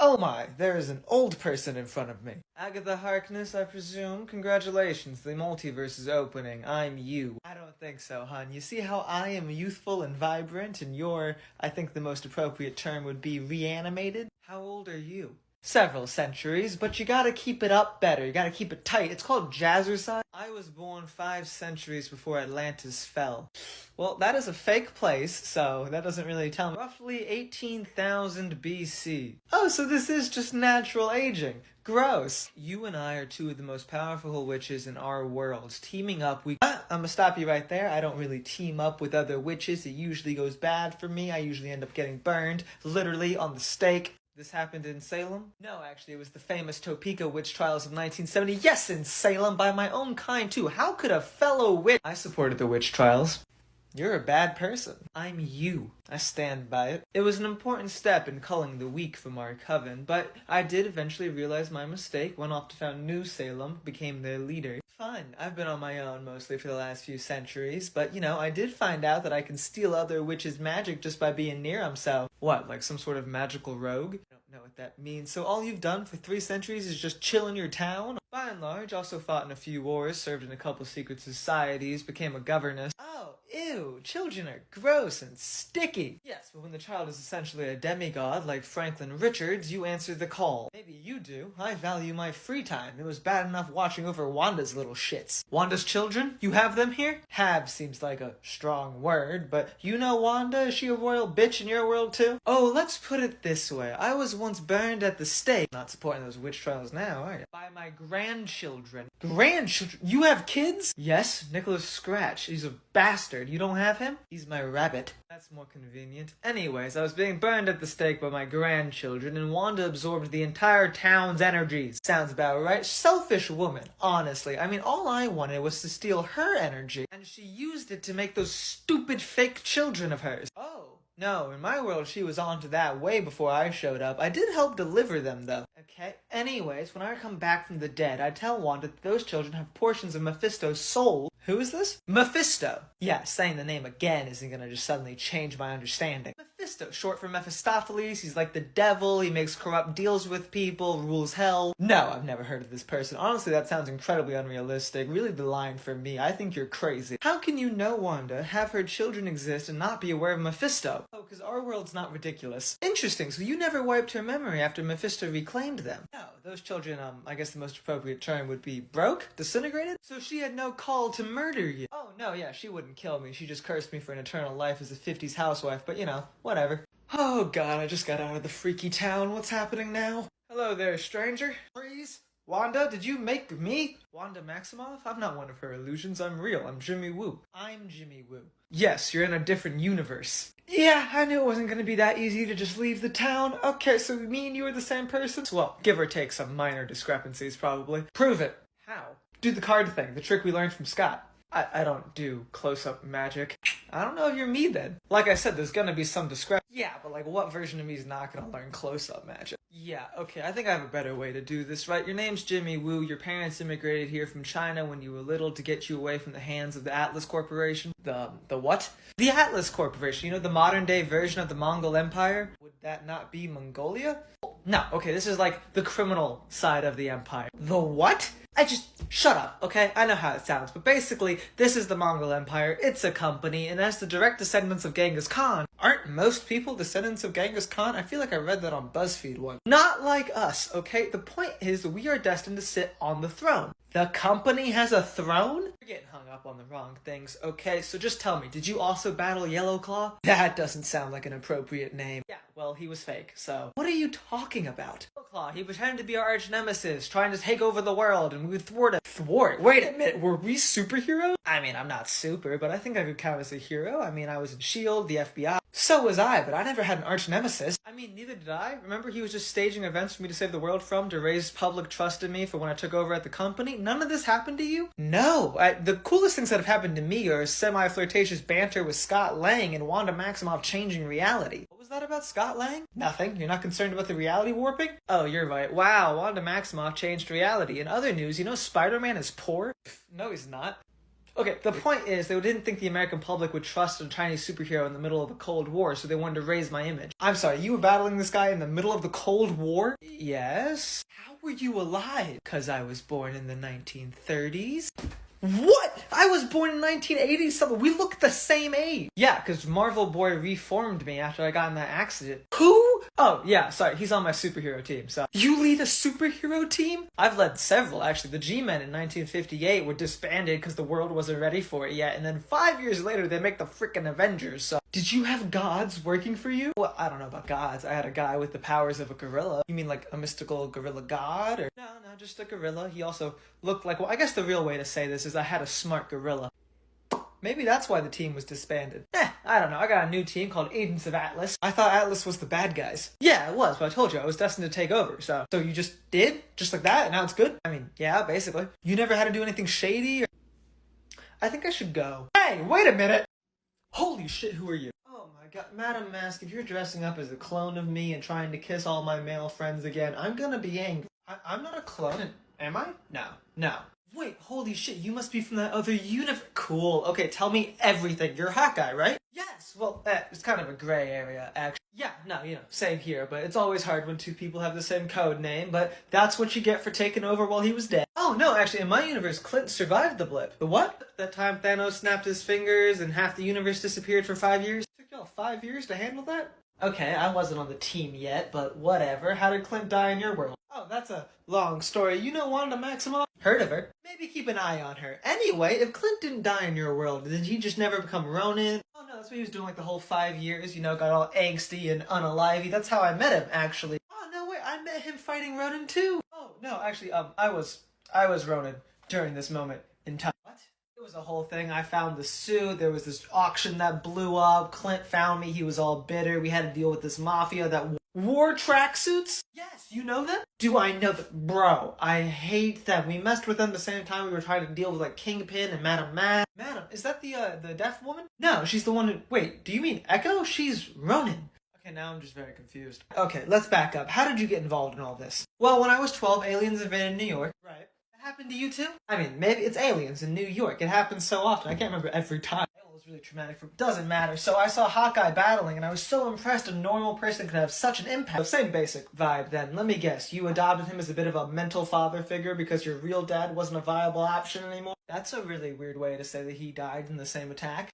Oh my, there is an old person in front of me. Agatha Harkness, I presume. Congratulations, the multiverse is opening. I'm you. I don't think so, hon. You see how I am youthful and vibrant, and you're, I think the most appropriate term would be reanimated? How old are you? Several centuries, but you gotta keep it up better. You gotta keep it tight. It's called jazzercise. I was born 5 centuries before Atlantis fell. Well, that is a fake place, so that doesn't really tell me. Roughly 18,000 BC. Oh, so this is just natural aging. Gross. You and I are 2 of the most powerful witches in our world. Teaming up, I'm gonna stop you right there. I don't really team up with other witches. It usually goes bad for me. I usually end up getting burned, literally on the stake. This happened in Salem? No, actually, it was the famous Topeka witch trials of 1970. Yes, in Salem, by my own kind, too. How could a fellow witch... I supported the witch trials. You're a bad person. I'm you. I stand by it. It was an important step in culling the weak from our coven, but I did eventually realize my mistake, went off to found New Salem, became their leader. Fun. I've been on my own mostly for the last few centuries, but, you know, I did find out that I can steal other witches' magic just by being near them, so... What, like some sort of magical rogue? I don't know what that means. So all you've done for 3 centuries is just chill in your town? By and large, also fought in a few wars, served in a couple secret societies, became a governess. Oh, ew, children are gross and sticky. Yes, but when the child is essentially a demigod, like Franklin Richards, you answer the call. Maybe you do. I value my free time. It was bad enough watching over Wanda's little shits. Wanda's children? You have them here? Have seems like a strong word, but you know Wanda? Is she a royal bitch in your world too? Oh, let's put it this way. I was once burned at the stake. Not supporting those witch trials now, are you? By my grandchildren. Grandchildren? You have kids? Yes, Nicholas Scratch. He's a bastard. You don't have him? He's my rabbit. That's more convenient. Anyways, I was being burned at the stake by my grandchildren, and Wanda absorbed the entire town's energies. Sounds about right. Selfish woman, honestly. I mean, all I wanted was to steal her energy, and she used it to make those stupid fake children of hers. Oh. No, in my world, she was onto that way before I showed up. I did help deliver them, though. Okay, anyways, when I come back from the dead, I tell Wanda that those children have portions of Mephisto's soul. Who is this? Mephisto. Yeah, saying the name again isn't gonna just suddenly change my understanding. Mephisto, short for Mephistopheles. He's like the devil. He makes corrupt deals with people, rules hell. No, I've never heard of this person. Honestly, that sounds incredibly unrealistic. Really the line for me. I think you're crazy. How can you know Wanda, have her children exist, and not be aware of Mephisto? Oh, because our world's not ridiculous. Interesting, so you never wiped her memory after Mephisto reclaimed them? No, those children, I guess the most appropriate term would be broke? Disintegrated? So she had no call to murder you. Oh, no, yeah, she wouldn't kill me. She just cursed me for an eternal life as a 50s housewife, but you know, whatever. Oh god, I just got out of the freaky town. What's happening now? Hello there, stranger. Freeze. Wanda, did you make me? Wanda Maximoff? I'm not one of her illusions. I'm real. I'm Jimmy Woo. I'm Jimmy Woo. Yes, you're in a different universe. Yeah, I knew it wasn't going to be that easy to just leave the town. Okay, so me and you are the same person? Well, give or take some minor discrepancies, probably. Prove it. How? Do the card thing, the trick we learned from Scott. I don't do close-up magic. I don't know if you're me then. Like I said, there's gonna be some discrepancy. Yeah, but like what version of me is not gonna learn close-up magic? Yeah, okay, I think I have a better way to do this, right? Your name's Jimmy Woo. Your parents immigrated here from China when you were little to get you away from the hands of the Atlas Corporation. The what? The Atlas Corporation, you know, the modern-day version of the Mongol Empire? Would that not be Mongolia? No, okay, this is like the criminal side of the empire. The what? Shut up, okay? I know how it sounds, but basically, this is the Mongol Empire, it's a company, and as the direct descendants of Genghis Khan, aren't most people descendants of Genghis Khan? I feel like I read that on BuzzFeed once. Not like us, okay? The point is, we are destined to sit on the throne. The company has a throne? You're getting hung up on the wrong things, okay? So just tell me, did you also battle Yellowclaw? That doesn't sound like an appropriate name. Yeah, well, he was fake, so... What are you talking about? Yellowclaw, he pretended to be our arch nemesis, trying to take over the world, and we would thwart it. Thwart? Wait a minute, were we superheroes? I mean, I'm not super, but I think I could count as a hero. I mean, I was in S.H.I.E.L.D., the FBI. So was I, but I never had an arch nemesis. I mean, neither did I. Remember, he was just staging events for me to save the world from, to raise public trust in me for when I took over at the company. None of this happened to you? No. The coolest things that have happened to me are semi-flirtatious banter with Scott Lang and Wanda Maximoff changing reality. What was that about Scott Lang? Nothing. You're not concerned about the reality warping? Oh, you're right. Wow, Wanda Maximoff changed reality. In other news, you know Spider-Man is poor? No, he's not. Okay, the point is they didn't think the American public would trust a Chinese superhero in the middle of a Cold War, so they wanted to raise my image. I'm sorry, you were battling this guy in the middle of the Cold War? Yes. How were you alive? 'Cause I was born in the 1930s. What? I was born in 1980 something. We look the same age. Yeah, because Marvel Boy reformed me after I got in that accident. Who? Oh, yeah, sorry. He's on my superhero team, so. You lead a superhero team? I've led several, actually. The G-Men in 1958 were disbanded because the world wasn't ready for it yet, and then 5 years later, they make the frickin' Avengers, so. Did you have gods working for you? Well, I don't know about gods. I had a guy with the powers of a gorilla. You mean like a mystical gorilla god? Or no, just a gorilla. He also looked like, well, I guess the real way to say this is I had a smart gorilla. Maybe that's why the team was disbanded. I don't know. I got a new team called Agents of Atlas. I thought Atlas was the bad guys. Yeah, it was, but I told you I was destined to take over, so. So you just did? Just like that? And now it's good? I mean, yeah, basically. You never had to do anything shady? Or... I think I should go. Hey, wait a minute! Holy shit, who are you? Oh my god, Madam Mask, if you're dressing up as a clone of me and trying to kiss all my male friends again, I'm gonna be angry. I'm not a clone, am I? No. Wait, holy shit, you must be from that other universe. Cool, okay, tell me everything. You're Hawkeye, right? Yes, well, it's kind of a gray area, actually. Yeah, no, same here, but it's always hard when two people have the same code name, but that's what you get for taking over while he was dead. Oh, no, actually, in my universe, Clint survived the blip. The what? That time Thanos snapped his fingers and half the universe disappeared for 5 years? It took y'all 5 years to handle that? Okay, I wasn't on the team yet, but whatever. How did Clint die in your world? Oh, that's a long story. You know Wanda Maximoff? Heard of her. Maybe keep an eye on her. Anyway, if Clint didn't die in your world, did he just never become Ronin? Oh no, that's what he was doing like the whole 5 years, got all angsty and unalivey. That's how I met him, actually. Oh no, wait, I met him fighting Ronin too. Oh no, actually, I was Ronin during this moment in time. What? It was a whole thing. I found the suit. There was this auction that blew up. Clint found me. He was all bitter. We had to deal with this mafia that wore tracksuits. Yes, you know them? Do I know them? Bro, I hate them. We messed with them the same time we were trying to deal with like Kingpin and Madam Mad. Madam, is that the deaf woman? No, she's the one who... Wait, do you mean Echo? She's Ronin. Okay, now I'm just very confused. Okay, let's back up. How did you get involved in all this? Well, when I was 12, aliens invaded New York. Right. Happened to you too? I mean, maybe it's aliens in New York. It happens so often. I can't remember every time. It was really traumatic for... Doesn't matter. So I saw Hawkeye battling, and I was so impressed a normal person could have such an impact. Same basic vibe then. Let me guess. You adopted him as a bit of a mental father figure because your real dad wasn't a viable option anymore? That's a really weird way to say that he died in the same attack.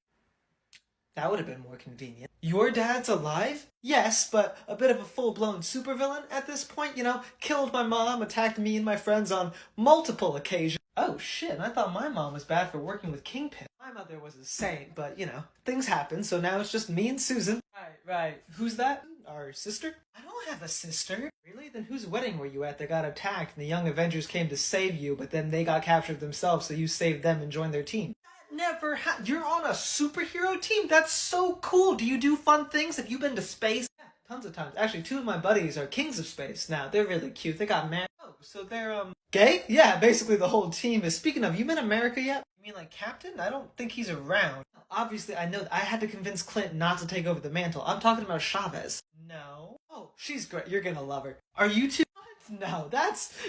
That would have been more convenient. Your dad's alive? Yes, but a bit of a full-blown supervillain at this point, killed my mom, attacked me and my friends on multiple occasions. Oh shit, and I thought my mom was bad for working with Kingpin. My mother was a saint, but things happen, so now it's just me and Susan. Right. Who's that? Our sister? I don't have a sister. Really? Then whose wedding were you at that got attacked and the Young Avengers came to save you, but then they got captured themselves, so you saved them and joined their team? Never You're on a superhero team? That's so cool. Do you do fun things? Have you been to space? Yeah, tons of times. Actually, 2 of my buddies are kings of space now. They're really cute. They got married. Oh, so they're, gay? Yeah, basically the whole team is. Speaking of, you met America yet? You mean like Captain? I don't think he's around. Obviously, I know I had to convince Clint not to take over the mantle. I'm talking about Chavez. No. Oh, she's great. You're gonna love her. Are you two? What? No,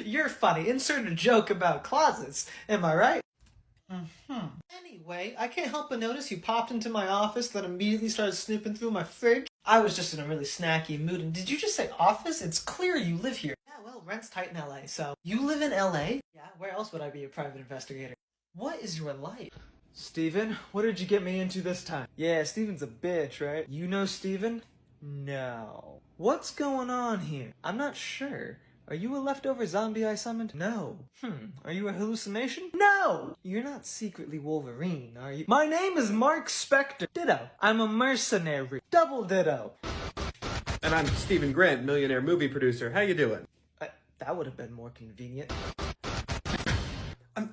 you're funny. Insert a joke about closets. Am I right? Anyway, I can't help but notice you popped into my office, then immediately started snooping through my fridge. I was just in a really snacky mood, and did you just say office? It's clear you live here. Yeah, well, rent's tight in LA, so... You live in LA? Yeah, where else would I be a private investigator? What is your life? Steven, what did you get me into this time? Yeah, Steven's a bitch, right? You know Steven? No. What's going on here? I'm not sure. Are you a leftover zombie I summoned? No. Are you a hallucination? No! You're not secretly Wolverine, are you? My name is Mark Spector. Ditto. I'm a mercenary. Double ditto. And I'm Stephen Grant, millionaire movie producer. How you doing? That would have been more convenient.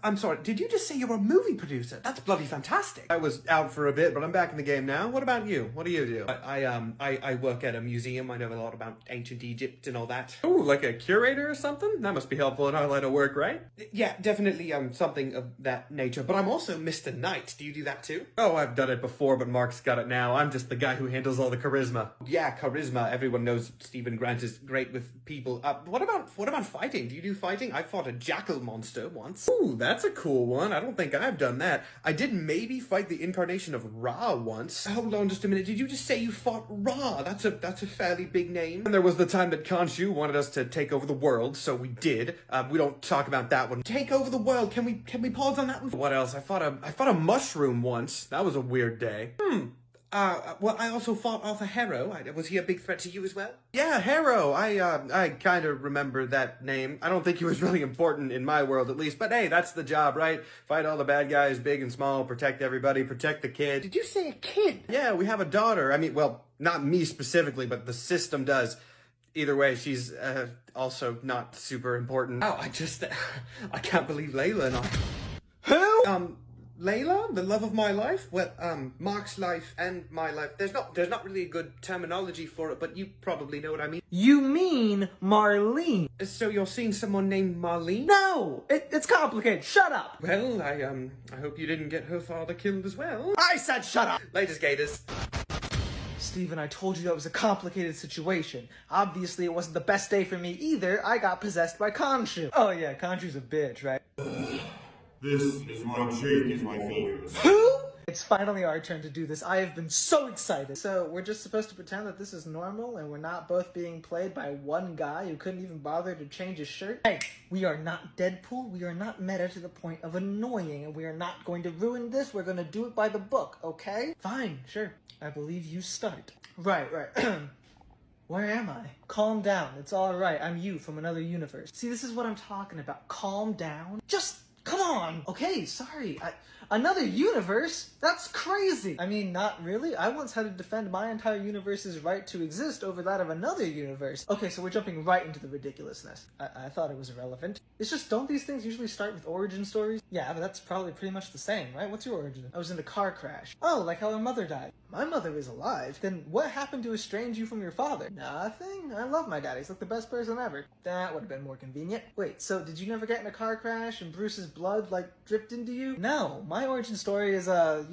I'm sorry, did you just say you're a movie producer? That's bloody fantastic. I was out for a bit, but I'm back in the game now. What about you? What do you do? I work at a museum. I know a lot about ancient Egypt and all that. Ooh, like a curator or something? That must be helpful in our line of work, right? Yeah, definitely something of that nature. But I'm also Mr. Knight. Do you do that too? Oh, I've done it before, but Mark's got it now. I'm just the guy who handles all the charisma. Yeah, charisma. Everyone knows Stephen Grant is great with people. What about fighting? Do you do fighting? I fought a jackal monster once. Ooh. Ooh, that's a cool one. I don't think I've done that. I did maybe fight the incarnation of Ra once. Hold on just a minute. Did you just say you fought Ra? That's a fairly big name. And there was the time that Khonshu wanted us to take over the world, so we did. We don't talk about that one. Take over the world. Can we pause on that one? What else? I fought a mushroom once. That was a weird day. Well, I also fought Arthur Harrow. Was he a big threat to you as well? Yeah, Harrow. I kind of remember that name. I don't think he was really important in my world, at least. But hey, that's the job, right? Fight all the bad guys, big and small, protect everybody, protect the kid. Did you say a kid? Yeah, we have a daughter. I mean, well, not me specifically, but the system does. Either way, she's also not super important. Oh, I can't believe Layla and I... Who? Layla, the love of my life? Well, Mark's life and my life. There's not really a good terminology for it, but you probably know what I mean. You mean Marlene? So you're seeing someone named Marlene? No! It's complicated. Shut up! Well, I hope you didn't get her father killed as well. I said shut up! Latest Gators. Steven, I told you that was a complicated situation. Obviously, it wasn't the best day for me either. I got possessed by Khonshu. Oh yeah, Khonshu's a bitch, right? This is what changes my fingers. Who? It's finally our turn to do this. I have been so excited. So we're just supposed to pretend that this is normal and we're not both being played by one guy who couldn't even bother to change his shirt? Hey, we are not Deadpool. We are not meta to the point of annoying, and we are not going to ruin this. We're going to do it by the book, okay? Fine, sure. I believe you start. Right. Where am I? Calm down. It's all right. I'm you from another universe. See, this is what I'm talking about. Calm down. Just come on. Okay, sorry. Another universe? That's crazy. I mean, not really. I once had to defend my entire universe's right to exist over that of another universe. Okay, so we're jumping right into the ridiculousness. I thought it was irrelevant. It's just, don't these things usually start with origin stories? Yeah, but that's probably pretty much the same, right? What's your origin? I was in a car crash. Oh, like how our mother died. My mother is alive. Then what happened to estrange you from your father? Nothing. I love my dad. He's like the best person ever. That would have been more convenient. Wait, so did you never get in a car crash and Bruce's blood, like, dripped into you? No. My origin story is a,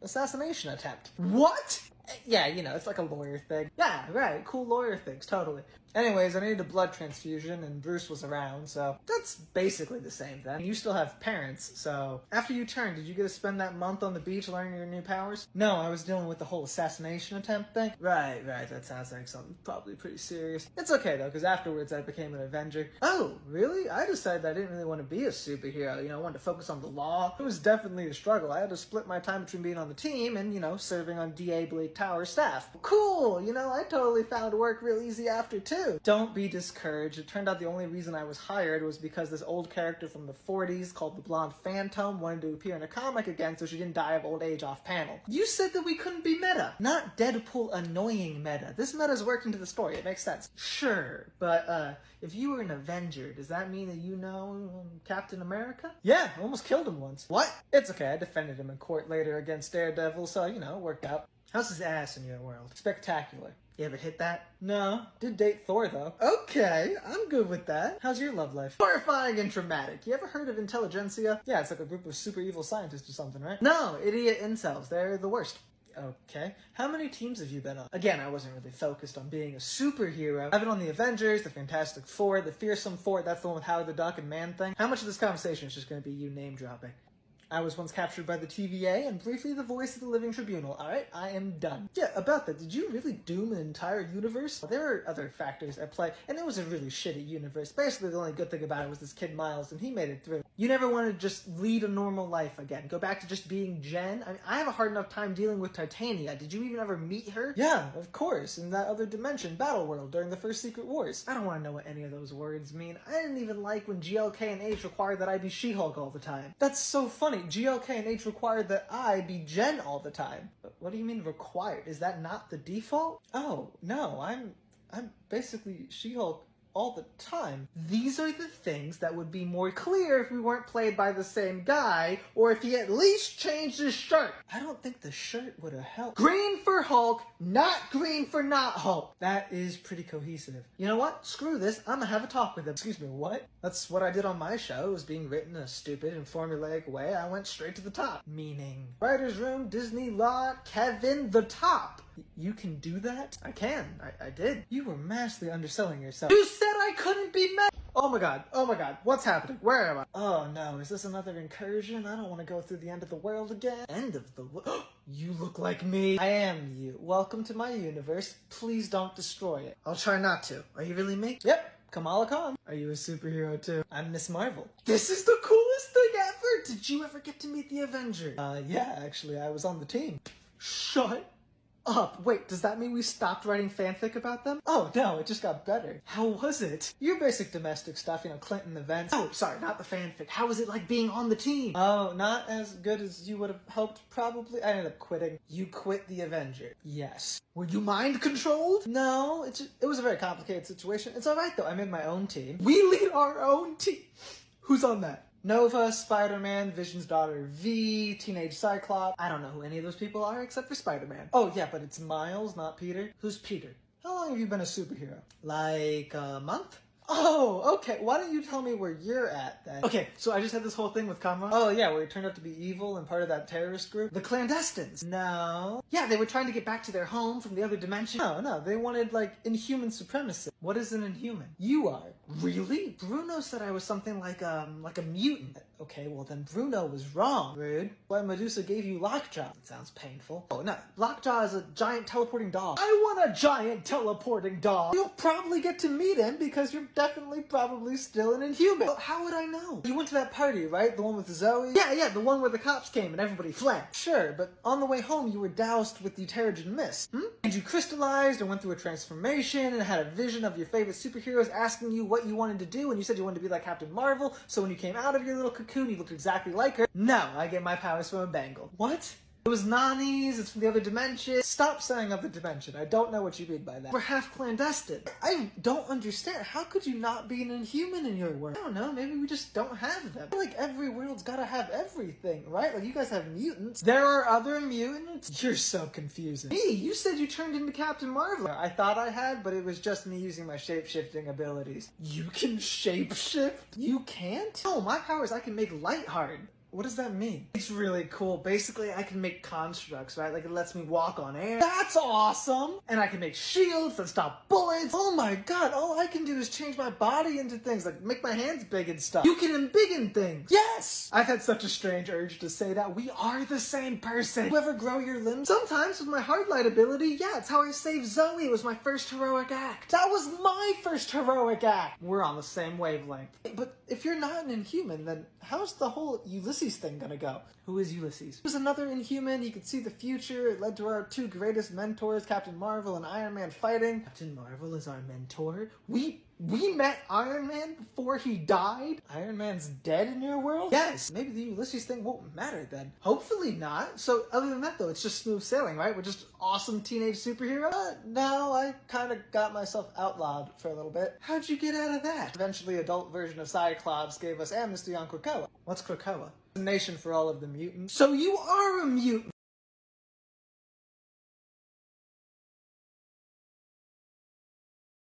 assassination attempt. What? Yeah, it's like a lawyer thing. Yeah, right. Cool lawyer things, totally. Anyways, I needed a blood transfusion, and Bruce was around, so that's basically the same thing. You still have parents, so... After you turned, did you get to spend that month on the beach learning your new powers? No, I was dealing with the whole assassination attempt thing. Right, that sounds like something probably pretty serious. It's okay, though, because afterwards I became an Avenger. Oh, really? I decided I didn't really want to be a superhero, I wanted to focus on the law. It was definitely a struggle. I had to split my time between being on the team and, serving on DA Blake Tower's staff. Cool, I totally found work real easy after, too. Don't be discouraged. It turned out the only reason I was hired was because this old character from the 40s called the Blonde Phantom wanted to appear in a comic again so she didn't die of old age off panel. You said that we couldn't be meta. Not Deadpool annoying meta. This meta's worked into the story. It makes sense. Sure, but if you were an Avenger, does that mean that you know Captain America? Yeah, I almost killed him once. What? It's okay. I defended him in court later against Daredevil, so, it worked out. How's his ass in your world? Spectacular. You ever hit that? No. Did date Thor, though. Okay, I'm good with that. How's your love life? Horrifying and traumatic. You ever heard of intelligentsia? Yeah, it's like a group of super evil scientists or something, right? No, idiot incels. They're the worst. Okay. How many teams have you been on? Again, I wasn't really focused on being a superhero. I've been on the Avengers, the Fantastic Four, the Fearsome Four. That's the one with Howard the Duck and Man-Thing. How much of this conversation is just going to be you name-dropping? I was once captured by the TVA and briefly the voice of the living tribunal. Alright, I am done. Yeah, about that, did you really doom an entire universe? Well, there are other factors at play, and it was a really shitty universe. Basically, the only good thing about it was this kid Miles, and he made it through. You never want to just lead a normal life again. Go back to just being Jen? I mean, I have a hard enough time dealing with Titania. Did you even ever meet her? Yeah, of course, in that other dimension, Battle World, during the first Secret Wars. I don't want to know what any of those words mean. I didn't even like when GLK and H required that I be She-Hulk all the time. That's so funny. GLK and H required that I be Jen all the time. But what do you mean required? Is that not the default? Oh, no, I'm basically She-Hulk all the time. These are the things that would be more clear if we weren't played by the same guy, or if he at least changed his shirt. I don't think the shirt would have helped. Green for Hulk, not green for not Hulk. That is pretty cohesive. You know what? Screw this. I'm gonna have a talk with him. Excuse me, what? That's what I did on my show. It was being written in a stupid and formulaic way. I went straight to the top. Meaning, writer's room, Disney lot, Kevin, the top. You can do that? I can. I did. You were massively underselling yourself. You said I couldn't be met. Oh my god. What's happening? Where am I? Oh no, is this another incursion? I don't want to go through the end of the world again. End of the world? You look like me. I am you. Welcome to my universe. Please don't destroy it. I'll try not to. Are you really me? Yep. Kamala Khan. Are you a superhero too? I'm Miss Marvel. This is the coolest thing ever! Did you ever get to meet the Avengers? Yeah, actually, I was on the team. Shut up. Wait, does that mean we stopped writing fanfic about them? Oh no, it just got better. How was it? Your basic domestic stuff, Clinton events. Oh, sorry, not the fanfic. How was it like being on the team? Oh, not as good as you would have hoped, probably. I ended up quitting. You quit the Avenger. Yes. Were you mind controlled? No, it was a very complicated situation. It's alright though, I made my own team. We lead our own team. Who's on that? Nova, Spider-Man, Vision's daughter V, Teenage Cyclops. I don't know who any of those people are except for Spider-Man. Oh yeah, but it's Miles, not Peter. Who's Peter? How long have you been a superhero? Like a month? Oh, okay. Why don't you tell me where you're at then? Okay, so I just had this whole thing with Kamala. Oh yeah, where he turned out to be evil and part of that terrorist group. The clandestines. No. Yeah, they were trying to get back to their home from the other dimension. No, they wanted inhuman supremacy. What is an inhuman? You are. Really? Bruno said I was something like a mutant. Okay, well then Bruno was wrong. Rude. Why Medusa gave you Lockjaw? It sounds painful. Oh no, Lockjaw is a giant teleporting dog. I want a giant teleporting dog. You'll probably get to meet him because you're probably still an inhuman. But how would I know? You went to that party, right? The one with Zoe? Yeah, the one where the cops came and everybody fled. Sure, but on the way home you were doused with the Terrigen Mist. And you crystallized and went through a transformation and had a vision of your favorite superheroes asking you what you wanted to do, and you said you wanted to be like Captain Marvel, so when you came out of your little cocoon you looked exactly like her. No, I get my powers from a bangle. What? It was Nani's, it's from the other dimension. Stop saying other dimension. I don't know what you mean by that. We're half clandestine. I don't understand. How could you not be an inhuman in your world? I don't know, maybe we just don't have them. I feel like every world's gotta have everything, right? Like you guys have mutants. There are other mutants? You're so confusing. Me, you said you turned into Captain Marvel. I thought I had, but it was just me using my shape-shifting abilities. You can shape-shift? You can't? No, my power is I can make light hard. What does that mean? It's really cool. Basically, I can make constructs, right? Like, it lets me walk on air. That's awesome! And I can make shields that stop bullets. Oh my god, all I can do is change my body into things, like make my hands big and stuff. You can embiggen things. Yes! I've had such a strange urge to say that. We are the same person. You ever grow your limbs? Sometimes with my hard light ability, yeah, it's how I saved Zoe. It was my first heroic act. That was my first heroic act. We're on the same wavelength. But if you're not an inhuman, then how's the whole Ulysses thing gonna go? Who is Ulysses? He was another inhuman. He could see the future. It led to our two greatest mentors, Captain Marvel and Iron Man, fighting. Captain Marvel is our mentor. We met Iron Man before he died? Iron Man's dead in your world? Yes. Maybe the Ulysses thing won't matter then. Hopefully not. So other than that though, it's just smooth sailing, right? We're just awesome teenage superheroes? No, I kind of got myself outlawed for a little bit. How'd you get out of that? Eventually, adult version of Cyclops gave us amnesty on Krakoa. What's Krakoa? The nation for all of the mutants. So you are a mutant!